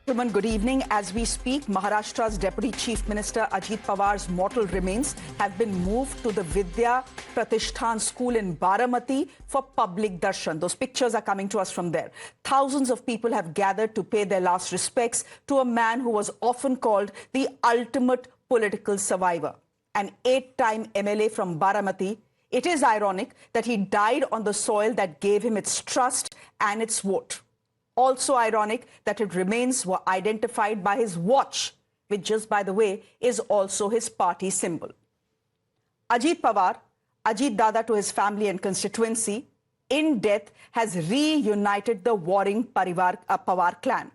Gentlemen, good evening. As we speak, Maharashtra's Deputy Chief Minister Ajit Pawar's mortal remains have been moved to the Vidya Pratishthan School in Baramati for public darshan. Those pictures are coming to us from there. Thousands of people have gathered to pay their last respects to a man who was often called the ultimate political survivor. An 8-time MLA from Baramati, it is ironic that he died on the soil that gave him its trust and its vote. Also ironic that his remains were identified by his watch, which just by the way is also his party symbol. Ajit Pawar, Ajit Dada to his family and constituency, in death has reunited the warring Pawar clan.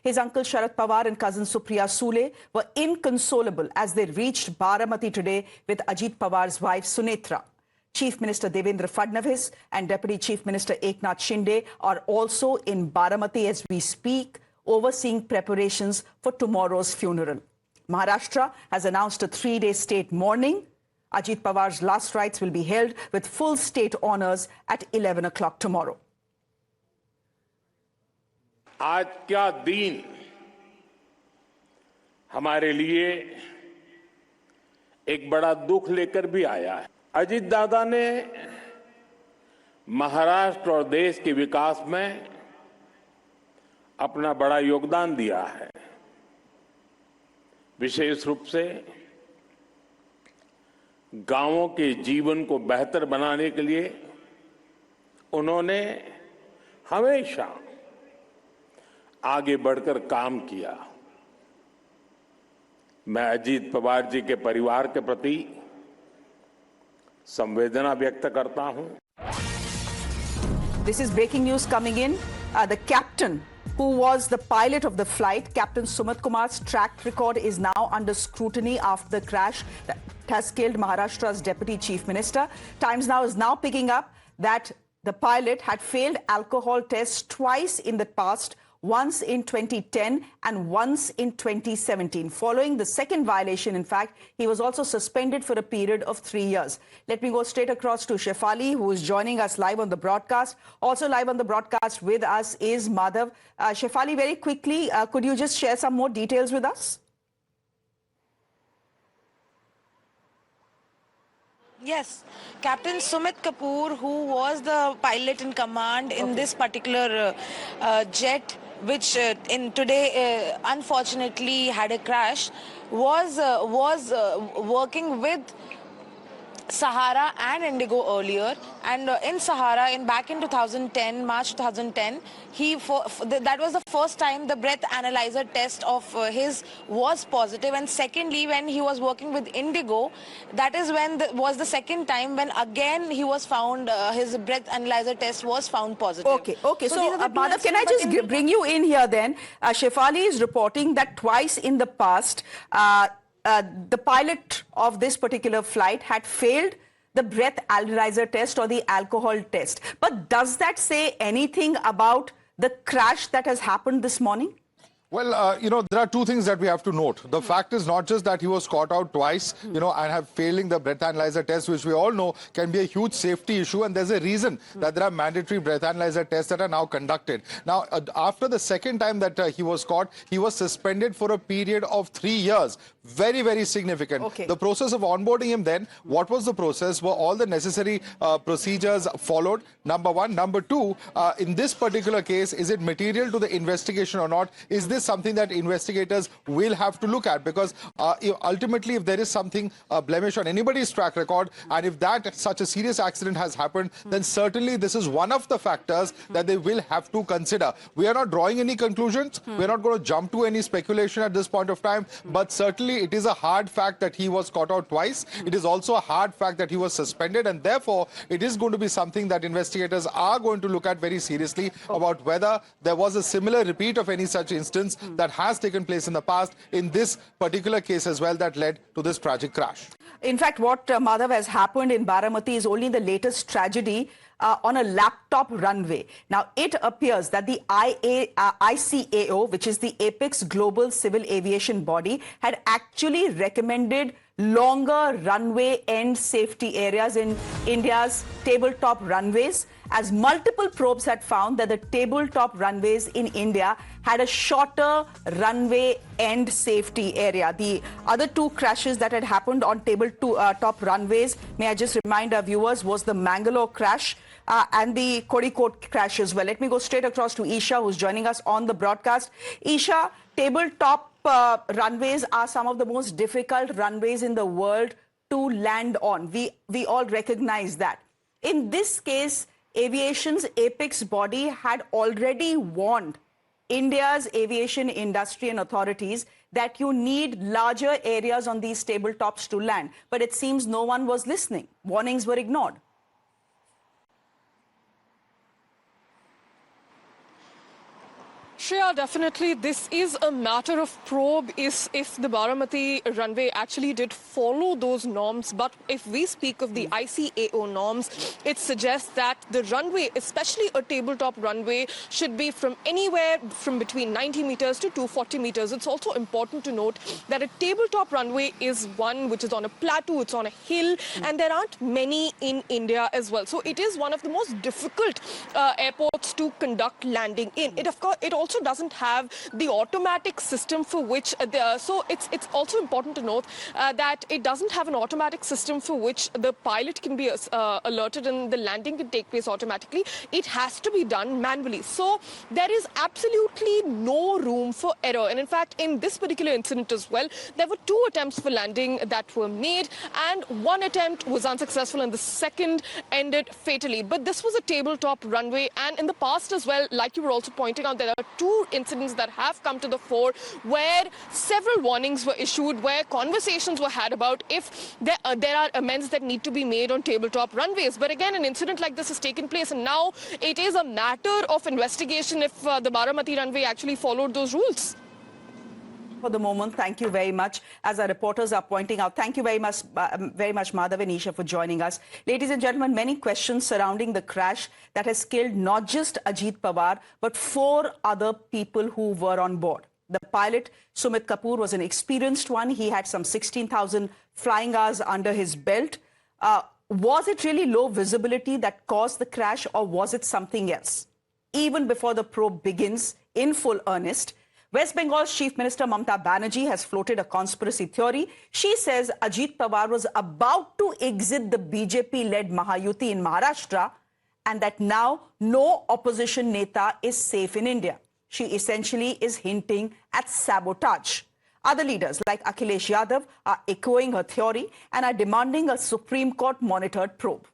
His uncle Sharad Pawar and cousin Supriya Sule were inconsolable as they reached Baramati today with Ajit Pawar's wife Sunetra. Chief Minister Devendra Fadnavis and Deputy Chief Minister Eknath Shinde are also in Baramati as we speak, overseeing preparations for tomorrow's funeral. Maharashtra has announced a 3-day state mourning. Ajit Pawar's last rites will be held with full state honours at 11 o'clock tomorrow. आज का दिन हमारे लिए एक बड़ा दुख लेकर भी आया है। अजीत दादा ने महाराष्ट्र और देश के विकास में अपना बड़ा योगदान दिया है। विशेष रूप से गांवों के जीवन को बेहतर बनाने के लिए उन्होंने हमेशा आगे बढ़कर काम किया। मैं अजीत पवार जी के परिवार के प्रति संवेदना व्यक्त करता हूं। This is breaking news coming in. The captain who was the pilot of the flight, Captain Sumit Kumar's track record is now under scrutiny after the crash that has killed Maharashtra's Deputy Chief Minister. Times Now is now picking up that the pilot had failed alcohol tests twice in the past, once in 2010 and once in 2017. Following the second violation, in fact, he was also suspended for a period of 3 years. Let me go straight across to Shefali, who is joining us live on the broadcast. Also live on the broadcast with us is Madhav. Shefali, very quickly, could you just share some more details with us? Yes, Captain Sumit Kapoor, who was the pilot in command in this particular jet, which today unfortunately had a crash, was working with Sahara and Indigo earlier, and in Sahara, back in 2010, March 2010, that was the first time the breath analyzer test of his was positive, and secondly, when he was working with Indigo, that is when was the second time when again he was found, his breath analyzer test was found positive. Okay. So Madhav, can I just bring you in here then? Shefali is reporting that twice in the past, the pilot of this particular flight had failed the breath analyzer test or the alcohol test. But does that say anything about the crash that has happened this morning? Well, there are two things that we have to note. The fact is not just that he was caught out twice, and have failing the breath analyzer test, which we all know can be a huge safety issue. And there's a reason that there are mandatory breath analyzer tests that are now conducted. Now, after the second time that he was caught, he was suspended for a period of 3 years. Very, very significant. Okay. The process of onboarding him then, what was the process? Were all the necessary procedures followed? Number one. Number two, in this particular case, is it material to the investigation or not? Is this something that investigators will have to look at? Because ultimately, if there is something blemish on anybody's track record, and if such a serious accident has happened, then certainly this is one of the factors that they will have to consider. We are not drawing any conclusions. We are not going to jump to any speculation at this point of time, but certainly it is a hard fact that he was caught out twice. It is also a hard fact that he was suspended, and therefore it is going to be something that investigators are going to look at very seriously about whether there was a similar repeat of any such instance that has taken place in the past in this particular case as well that led to this tragic crash. In fact, what Madhav has happened in Baramati is only the latest tragedy on a laptop runway. Now, it appears that the ICAO, which is the Apex Global Civil Aviation Body, had actually recommended longer runway end safety areas in India's tabletop runways. as multiple probes had found that the tabletop runways in India had a shorter runway end safety area. The other two crashes that had happened on tabletop runways, may I just remind our viewers, was the Mangalore crash and the Kozhikode crash as well. Let me go straight across to Isha, who's joining us on the broadcast. Isha, tabletop runways are some of the most difficult runways in the world to land on. We all recognize that. In this case, aviation's apex body had already warned India's aviation industry and authorities that you need larger areas on these tabletops to land. But it seems no one was listening. Warnings were ignored. Shreya, definitely this is a matter of probe if the Baramati runway actually did follow those norms. But if we speak of the ICAO norms, it suggests that the runway, especially a tabletop runway, should be from anywhere from between 90 meters to 240 meters. It's also important to note that a tabletop runway is one which is on a plateau, it's on a hill, and there aren't many in India as well. So it is one of the most difficult airports to conduct landing in. It, of course, it also doesn't have the automatic system for which so it's also important to note that it doesn't have an automatic system for which the pilot can be alerted and the landing can take place automatically. It has to be done manually. So there is absolutely no room for error. And in fact, in this particular incident as well, there were two attempts for landing that were made, and one attempt was unsuccessful and the second ended fatally. But this was a tabletop runway, and in the past as well, like you were also pointing out, there are two incidents that have come to the fore where several warnings were issued, where conversations were had about if there are amends that need to be made on tabletop runways. But again, an incident like this has taken place, and now it is a matter of investigation if the Baramati runway actually followed those rules. For the moment, thank you very much. As our reporters are pointing out, thank you very much, Madhav and Isha, for joining us. Ladies and gentlemen, many questions surrounding the crash that has killed not just Ajit Pawar, but 4 other people who were on board. The pilot, Sumit Kapoor, was an experienced one. He had some 16,000 flying hours under his belt. Was it really low visibility that caused the crash, or was it something else? Even before the probe begins in full earnest, West Bengal's Chief Minister Mamata Banerjee has floated a conspiracy theory. She says Ajit Pawar was about to exit the BJP-led Mahayuti in Maharashtra, and that now no opposition neta is safe in India. She essentially is hinting at sabotage. Other leaders like Akhilesh Yadav are echoing her theory and are demanding a Supreme Court-monitored probe.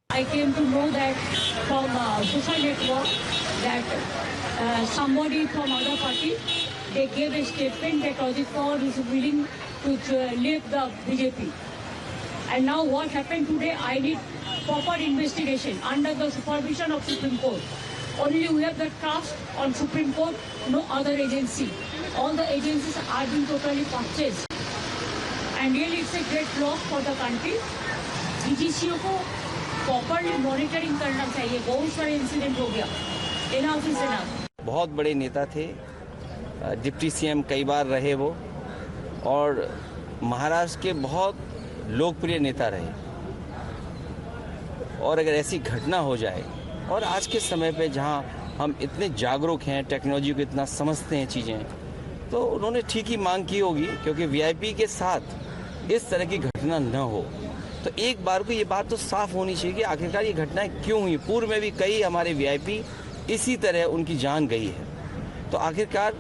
I came to know that from social network that somebody from other party, they gave a statement that Ajit Pawar is willing to leave the BJP. And now what happened today, I need proper investigation under the supervision of Supreme Court. Only we have the trust on Supreme Court, no other agency. All the agencies are being totally purchased. And really it's a great loss for the country. DGCO को properly monitoring करना चाहिए. बहुत सारे incident हो गया. Enough is enough. बहुत बड़े नेता थे, डिप्टी सीएम कई बार रहे वो, और महाराष्ट्र के बहुत लोकप्रिय नेता रहे. और अगर ऐसी घटना हो जाए, और आज के समय पे जहां हम इतने जागरूक हैं, टेक्नोलॉजी को इतना समझते हैं चीज़ें, तो उन्होंने ठीक ही मांग की होगी, क्योंकि वीआईपी के साथ इस तरह की घटना न हो. तो एक बार को ये बात तो साफ होनी चाहिए कि आखिरकार ये घटनाएं क्यों हुई. पूर्व में भी कई हमारे वीआईपी इसी तरह उनकी जान गई है. तो आखिरकार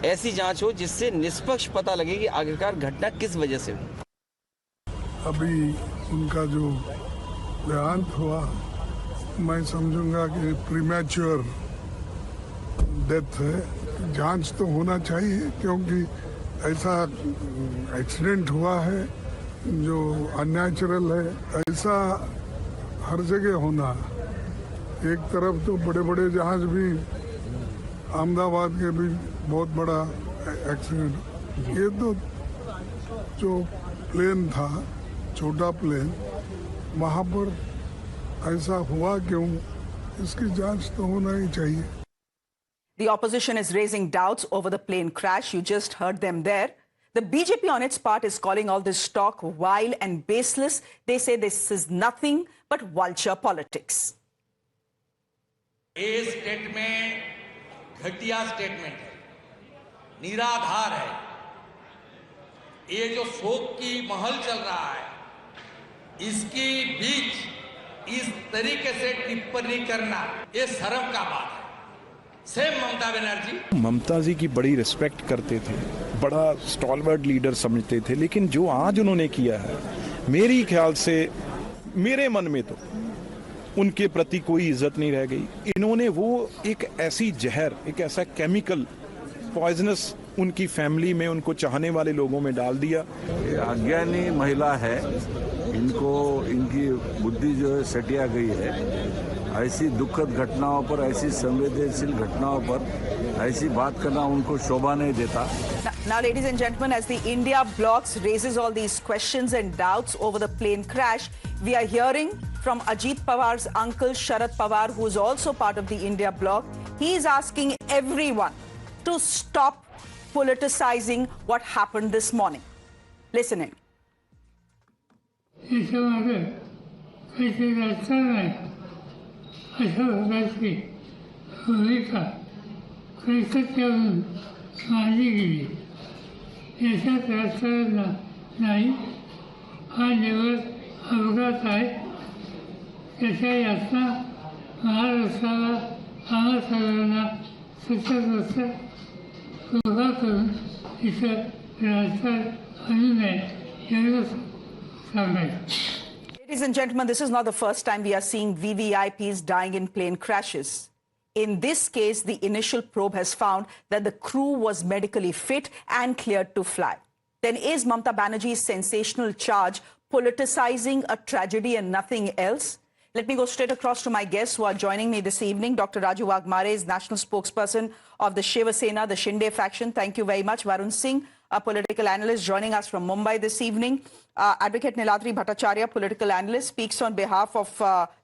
ऐसी जांच हो जिससे निष्पक्ष पता लगे कि आखिरकार घटना किस वजह से हुई. अभी उनका जो देहांत हुआ, मैं समझूंगा कि प्रीमैच्योर डेथ है. जांच तो होना चाहिए, क्योंकि ऐसा एक्सीडेंट हुआ है जो अननेचुरल है. ऐसा हर जगह होना. एक तरफ तो बड़े बड़े जहाज भी, अहमदाबाद के भी बहुत बड़ा एक्सीडेंट. ये तो जो प्लेन था, छोटा प्लेन, वहाँ पर ऐसा हुआ क्यों, इसकी जांच तो होना ही चाहिए. The opposition is raising doubts over the plane crash. You just heard them there. The BJP on its part is calling all this talk wild and baseless. They say this is nothing but vulture politics. ये statement घटिया statement है, निराधार है। ये जो शोक की महल चल रहा है, इसके बीच इस तरीके से टिप्पणी करना ये शर्म का बात है। सेम ममता बनर्जी, ममता जी की बड़ी रिस्पेक्ट करते थे, बड़ा स्टॉलवर्ड लीडर समझते थे, लेकिन जो आज उन्होंने किया है, मेरी ख्याल से मेरे मन में तो उनके प्रति कोई इज्जत नहीं रह गई। इन्होंने वो एक ऐसी जहर, एक ऐसा केमिकल पॉइजनस उनकी फैमिली में, उनको चाहने वाले लोगों में डाल दिया। अज्ञानी महिला है, इनको इनकी बुद्धि जो है सटिया गई है। ऐसी दुखद घटनाओं पर, ऐसी संवेदनशील घटनाओं पर ऐसी बात करना उनको शोभा नहीं देता। Now, ladies and gentlemen, as the India bloc raises all these questions and doubts over the plane crash, we are hearing from Ajit Pawar's uncle Sharad Pawar, who is also part of the India bloc. He is asking everyone to stop politicizing what happened this morning. Listening. याच्या राष्ट्राला नाही हा निवड अपघात आहे. त्याच्या यातना महाराष्ट्राला आम्हा सगळ्यांना सत्याग्रस्त उभा करून इथं राजकारण आणू नये एवढंच सांगायचं. Ladies and gentlemen, this is not the first time we are seeing VVIPs dying in plane crashes. In this case, the initial probe has found that the crew was medically fit and cleared to fly. Then is Mamata Banerjee's sensational charge politicizing a tragedy and nothing else? Let me go straight across to my guests who are joining me this evening. Dr. Raju Wagmare is national spokesperson of the Shiva Sena, the Shinde faction. Thank you very much. Varun Singh, a political analyst, joining us from Mumbai this evening. Advocate Niladri Bhattacharya, political analyst, speaks on behalf of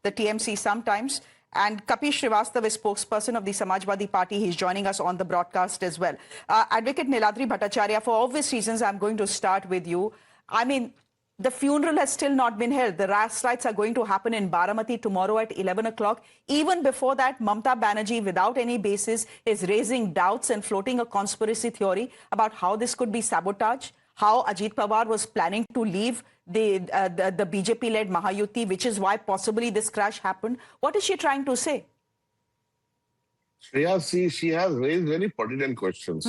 the TMC sometimes. And Kapish Srivastava is spokesperson of the Samajwadi Party. He's joining us on the broadcast as well. Advocate Niladri Bhattacharya, for obvious reasons, I'm going to start with you. I mean, the funeral has still not been held. The last rites are going to happen in Baramati tomorrow at 11 o'clock. Even before that, Mamata Banerjee, without any basis, is raising doubts and floating a conspiracy theory about how this could be sabotage, how Ajit Pawar was planning to leave the BJP-led Mahayuti, which is why possibly this crash happened. What is she trying to say? Shreya, see, she has raised very pertinent questions.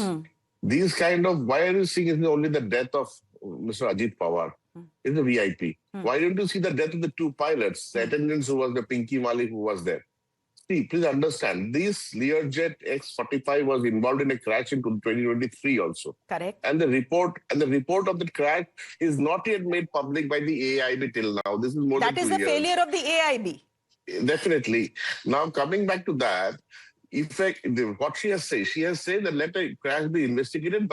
These kind of, why are you seeing is only the death of Mr. Ajit Pawar? Is the VIP. Why don't you see the death of the two pilots, the attendants who was the Pinky Mali who was there? See, please understand, this Learjet X-45 was involved in a crash in 2023 also. Correct. And the report of the crash is not yet made public by the AIB till now. This is more than 2 years. That is the failure of the AIB. Definitely. Now, coming back to that, what she has said that let a crash be investigated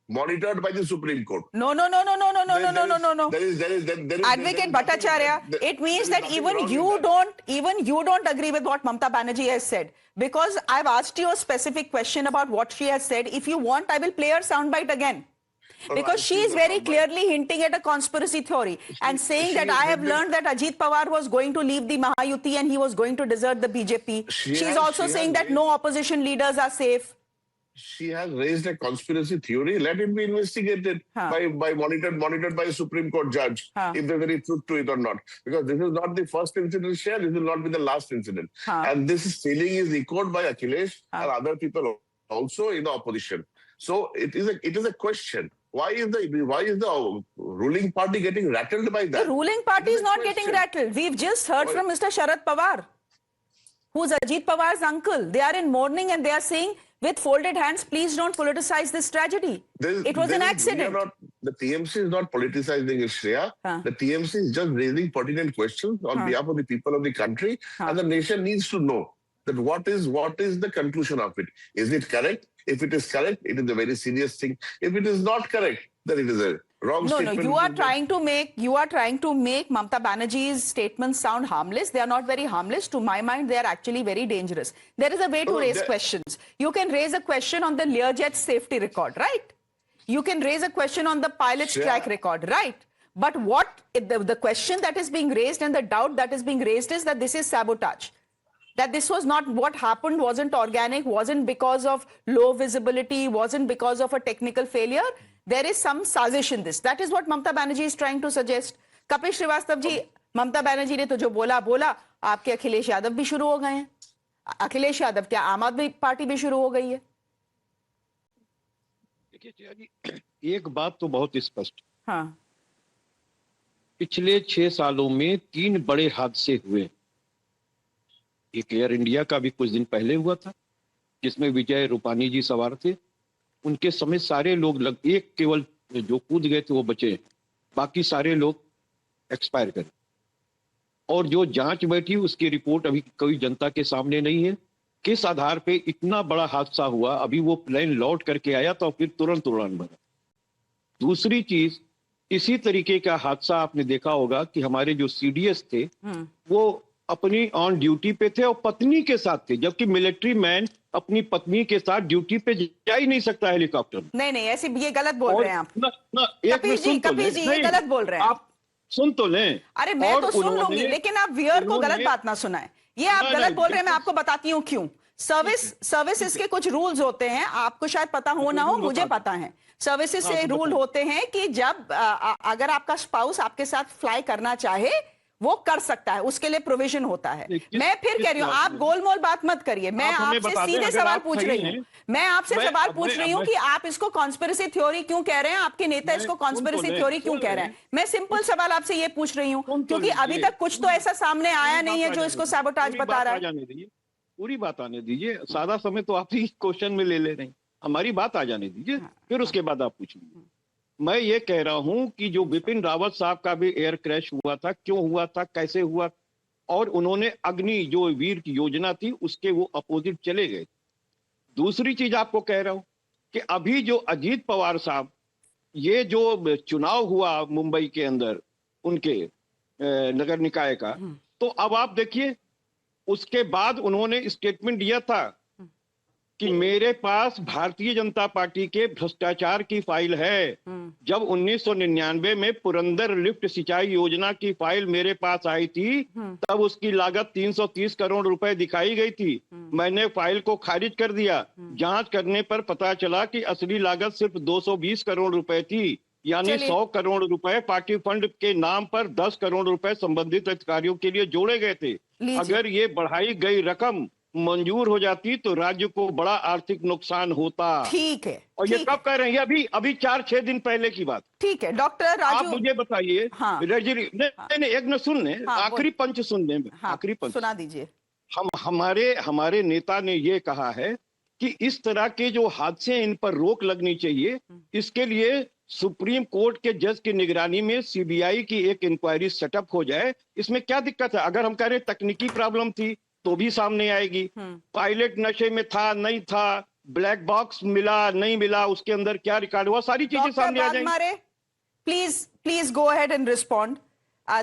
monitored by the Supreme Court. No. Advocate Bhattacharya, it means that even you don't agree with what Mamata Banerjee has said. Because I've asked you a specific question about what she has said. If you want, I will play her soundbite again. Because she is very clearly hinting at a conspiracy theory and saying that I have learned that Ajit Pawar was going to leave the Mahayuti and he was going to desert the BJP. She's also saying that no opposition leaders are safe. She has raised a conspiracy theory. Let it be investigated by monitored by a Supreme Court judge if there's any truth to it or not. Because this is not the first incident shared. This will not be the last incident. And this feeling is echoed by Akhilesh and other people also in the opposition. So it is a question. Why is the ruling party getting rattled by that? The ruling party is not getting rattled. We've just heard from Mr. Sharad Pawar, who's Ajit Pawar's uncle. They are in mourning and they are saying, with folded hands, please don't politicize this tragedy. It was an accident. The TMC is not politicizing it, Shreya. The TMC is just raising pertinent questions on behalf of the people of the country. And the nation needs to know that what is the conclusion of it. Is it correct? If it is correct, it is a very serious thing. If it is not correct, then it is a wrong statement. No, you are trying to make Mamata Banerjee's statements sound harmless. They are not very harmless. To my mind, they are actually very dangerous. There is a way to raise questions. You can raise a question on the Learjet safety record, right? You can raise a question on the pilot's track record, right? But what the question that is being raised and the doubt that is being raised is that this is sabotage. That this was not what happened, wasn't organic, wasn't because of low visibility, wasn't because of a technical failure. There is some sazish in this. That is what Mamata Banerjee is trying to suggest. Kapil Srivastava ji, Mamata Banerjee ने तो जो बोला, आपके अखिलेश यादव भी शुरू हो गए हैं. अखिलेश यादव क्या आम आदमी पार्टी भी शुरू हो गई है? देखिए जया जी, एक बात तो बहुत स्पष्ट. हाँ. पिछले 6 सालों में 3 बड़े हादसे हुए. एक एयर इंडिया का भी कुछ दिन पहले हुआ था, जिसमें विजय रूपानी जी सवार थे. उनके समेत सारे लोग एक केवल जो कूद गए थे वो बचे, बाकी सारे लोग एक्सपायर करे. और जो जांच बैठी उसकी रिपोर्ट अभी कोई जनता के सामने नहीं है. किस आधार पे इतना बड़ा हादसा हुआ, अभी वो प्लेन लौट करके आया तो फिर तुरंत उड़ान भरा. दूसरी चीज, इसी तरीके का हादसा आपने देखा होगा कि हमारे जो सीडीएस थे वो अपनी ऑन ड्यूटी पे थे और पत्नी के साथ थे, जबकि मिलिट्री मैन अपनी पत्नी के साथ ड्यूटी पे जा ही नहीं सकता हेलीकॉप्टर. नहीं, ऐसे ये गलत बोल रहे हैं आप. कपिल जी ये गलत बोल रहे हैं. आप सुन तो लें. अरे मैं तो सुन लूंगी, लेकिन आप व्यूअर को गलत बात ना सुनाएं. ये आप गलत बोल रहे हैं, मैं आपको बताती हूँ क्यों. सर्विसेज के कुछ रूल्स होते हैं, आपको शायद पता हो ना हो, मुझे पता है. सर्विसेज से रूल होते हैं कि जब अगर आपका स्पाउस आपके साथ फ्लाई करना चाहे वो कर सकता है, उसके लिए प्रोविजन होता है. मैं फिर कह रही हूँ, आप गोलमोल बात मत करिए. मैं आपसे सीधे सवाल पूछ रही हूँ. मैं आपसे सवाल पूछ रही हूँ कि आप इसको कॉन्स्पिरेसी थ्योरी क्यों कह रहे हैं, आपके नेता इसको कॉन्स्पिरेसी थ्योरी क्यों कह रहे हैं. मैं सिंपल सवाल आपसे ये पूछ रही हूँ क्योंकि अभी तक कुछ तो ऐसा सामने आया नहीं है जो इसको सैबोटाज बता रहा है. पूरी बात आने दीजिए. सादा समय तो आप ही क्वेश्चन में ले रहे हैं. हमारी बात आ जाने दीजिए, फिर उसके बाद आप पूछिए. मैं ये कह रहा हूं कि जो बिपिन रावत साहब का भी एयर क्रैश हुआ था, क्यों हुआ था, कैसे हुआ, और उन्होंने अग्नि जो वीर की योजना थी उसके वो अपोजिट चले गए. दूसरी चीज आपको कह रहा हूं कि अभी जो अजीत पवार साहब, ये जो चुनाव हुआ मुंबई के अंदर उनके नगर निकाय का, तो अब आप देखिए उसके बाद उन्होंने स्टेटमेंट दिया था कि मेरे पास भारतीय जनता पार्टी के भ्रष्टाचार की फाइल है. जब 1999 में पुरंदर लिफ्ट सिंचाई योजना की फाइल मेरे पास आई थी, तब उसकी लागत 330 करोड़ रुपए दिखाई गई थी. मैंने फाइल को खारिज कर दिया. जांच करने पर पता चला कि असली लागत सिर्फ 220 करोड़ रुपए थी. यानी 100 करोड़ रुपए पार्टी फंड के नाम पर 10 करोड़ रुपए संबंधित अधिकारियों के लिए जोड़े गए थे. अगर ये बढ़ाई गई रकम मंजूर हो जाती तो राज्य को बड़ा आर्थिक नुकसान होता. ठीक है. और ये कब कह रहे हैं? अभी 4-6 दिन पहले की बात. ठीक है डॉक्टर राजू, आप मुझे बताइए. नहीं, एक न सुन ले, आखिरी पंच सुन ले. आखिरी पंच सुना दीजिए. हमारे नेता ने ये कहा है कि इस तरह के जो हादसे इन पर रोक लगनी चाहिए. इसके लिए सुप्रीम कोर्ट के जज की निगरानी में सीबीआई की एक इंक्वायरी सेटअप हो जाए. इसमें क्या दिक्कत है? अगर हम कह रहे तकनीकी प्रॉब्लम थी तो भी सामने आएगी. पायलट नशे में था, नहीं था, ब्लैक बॉक्स मिला, नहीं मिला, उसके अंदर क्या रिकॉर्ड हुआ, सारी चीजें सामने आ जाएंगी. Please go ahead and respond.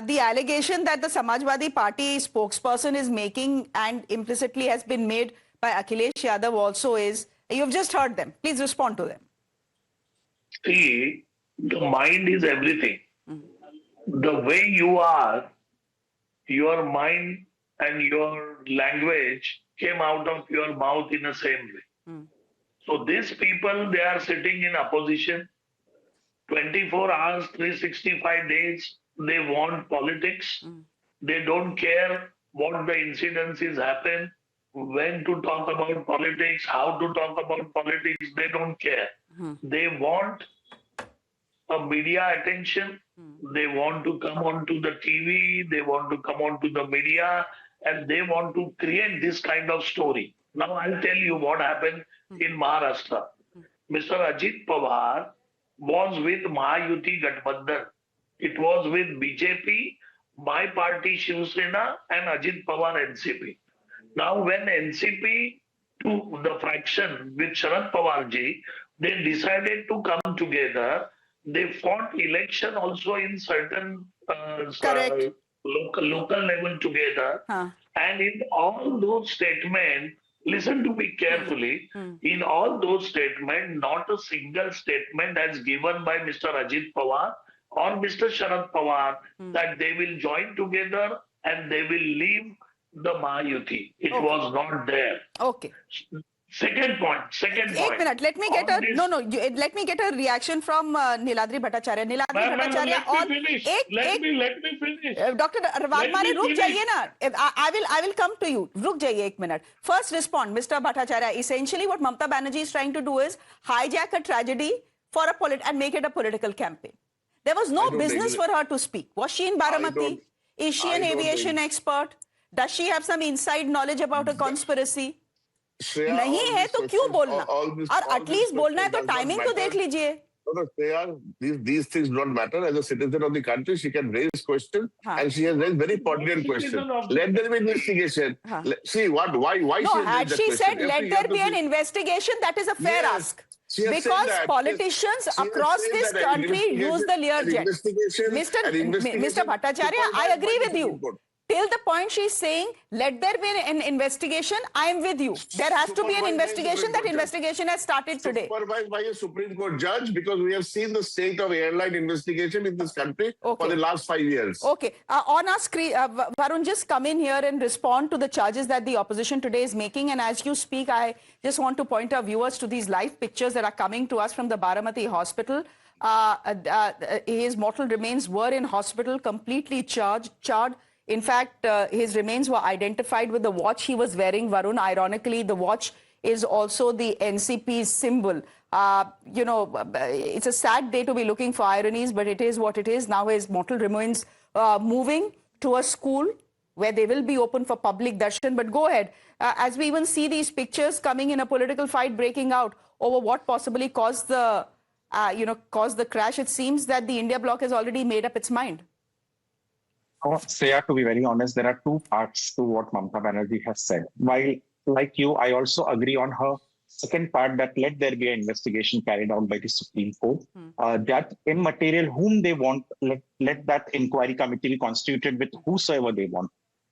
The allegation that the Samajwadi Party spokesperson is making and implicitly has been made by Akhilesh Yadav also is, you've just heard them. Please respond to them. See, the mind is everything. The way you are, your mind and your language came out of your mouth in the same way. So these people, they are sitting in opposition 24 hours, 365 days. They want politics. They don't care what the incidences happen, when to talk about politics, how to talk about politics. They don't care. They want a media attention. They want to come onto the TV. They want to come onto the media. And they want to create this kind of story. Now I'll tell you what happened in Maharashtra. Mr. Ajit Pawar was with Mahayuti Gathbandhan. It was with BJP, my party Shiv Sena and Ajit Pawar NCP. Now when NCP to the fraction with Sharad Pawar ji, they decided to come together. They fought election also in certain local level together. And in all those statements, listen to me carefully, in all those statements, not a single statement has given by Mr. Ajit Pawar or Mr. Sharad Pawar that they will join together and they will leave the Mahayuti. It was not there. Okay. Second point. One minute. Let me get let me get a reaction from Niladri Bhattacharya. Niladri Bhattacharya. Let me finish. Dr. Ravagmare, रुक जाइए ना. I will come to you. रुक जाइए 1 minute. First respond, Mr. Bhattacharya. Essentially, what Mamata Banerjee is trying to do is hijack a tragedy for and make it a political campaign. There was no business for her to speak. Was she in Baramati? Is she an aviation expert? Does she have some inside knowledge about a conspiracy? नहीं है तो क्यों बोलना? और at least बोलना है तो timing तो देख लीजिए. No, Shreya, these things don't matter. As a citizen of the country, she can raise questions, and she has raised very pertinent questions. Let there be investigation. See why no, had she said let there be an investigation, that is a fair ask. Because politicians across this country use the Learjet. Mr. Bhattacharya, I agree with you. Till the point she's saying, let there be an investigation, I am with you. There has to be an investigation. That investigation has started today. Supervised by a Supreme Court judge, because we have seen the state of airline investigation in this country for the last 5 years. Okay. On our screen, Varun, just come in here and respond to the charges that the opposition today is making. And as you speak, I just want to point our viewers to these live pictures that are coming to us from the Baramati hospital. His mortal remains were in hospital, completely charred. In fact, his remains were identified with the watch he was wearing, Varun. Ironically, the watch is also the NCP's symbol. You know, it's a sad day to be looking for ironies, but it is what it is. Now his mortal remains moving to a school where they will be open for public darshan. But go ahead. As we even see these pictures coming in, a political fight breaking out over what possibly caused the, caused the crash, it seems that the India bloc has already made up its mind. Shreya, to be very honest, there are two parts to what Mamata Banerjee has said. While, like you, I also agree on her second part that let there be an investigation carried out by the Supreme Court. That in material whom they want, let that inquiry committee be constituted with whosoever they want.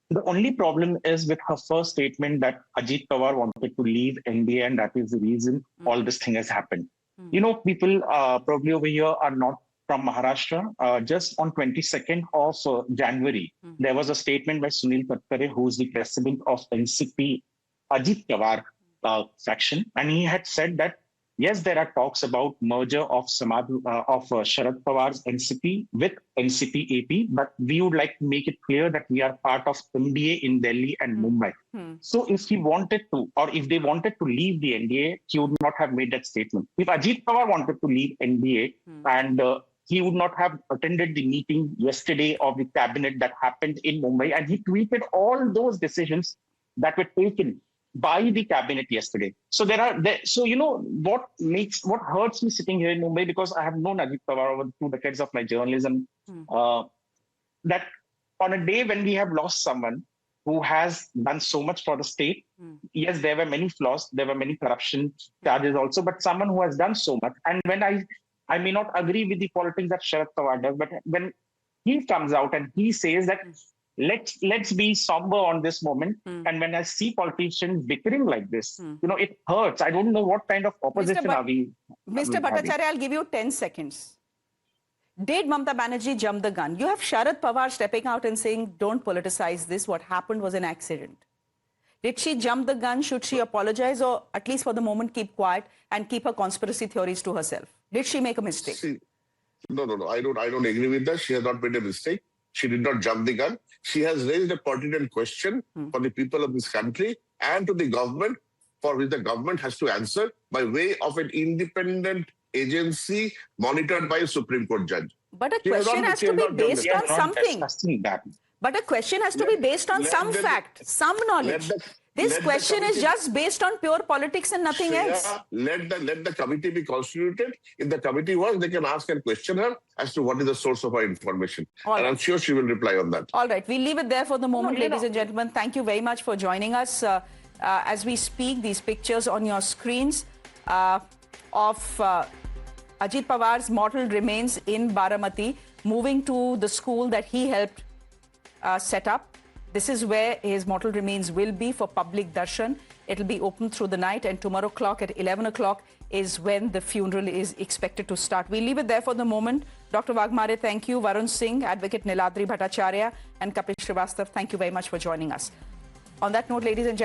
The only problem is with her first statement that Ajit Pawar wanted to leave NDA and that is the reason all this thing has happened. You know, people probably over here are not from Maharashtra. Just on 22nd of January, there was a statement by Sunil Tatkare, who is the president of NCP Ajit Pawar faction, and he had said that yes, there are talks about merger of Sharad Pawar's NCP with NCP AP, but we would like to make it clear that we are part of NDA in Delhi and Mumbai. So if he wanted to, or if they wanted to leave the NDA, he would not have made that statement. If Ajit Pawar wanted to leave NDA and he would not have attended the meeting yesterday of the cabinet that happened in Mumbai, and he tweeted all those decisions that were taken by the cabinet yesterday. So so you know what hurts me sitting here in Mumbai, because I have known Ajit Pawar over 2 decades of my journalism, that on a day when we have lost someone who has done so much for the state, yes, there were many flaws, there were many corruption charges also, but someone who has done so much. And when I may not agree with the politics that Sharad Pawar does, but when he comes out and he says that let's be somber on this moment, and when I see politicians bickering like this, you know, it hurts. I don't know what kind of opposition are we. Mr. Bhattacharya, I'll give you 10 seconds. Did Mamata Banerjee jump the gun? You have Sharad Pawar stepping out and saying, don't politicize this. What happened was an accident. Did she jump the gun? Should she apologize, or at least for the moment keep quiet and keep her conspiracy theories to herself? Did she make a mistake? No. I don't agree with that. She has not made a mistake. She did not jump the gun. She has raised a pertinent question for the people of this country and to the government, for which the government has to answer by way of an independent agency monitored by a Supreme Court judge. But a question has to be based on something. But a question has to be based on some fact, some knowledge. This question is just based on pure politics and nothing else. Let the committee be constituted. If the committee works, they can ask and question her as to what is the source of her information. And I'm sure she will reply on that. All right. We'll leave it there for the moment, ladies and gentlemen. Thank you very much for joining us. As we speak, these pictures on your screens of Ajit Pawar's mortal remains in Baramati, moving to the school that he helped set up. This is where his mortal remains will be for public darshan. It'll be open through the night, and tomorrow at 11 o'clock is when the funeral is expected to start. We'll leave it there for the moment. Dr. Wagmare, thank you. Varun Singh, Advocate Niladri Bhattacharya, and Kapil Srivastav, thank you very much for joining us. On that note, ladies and gentlemen,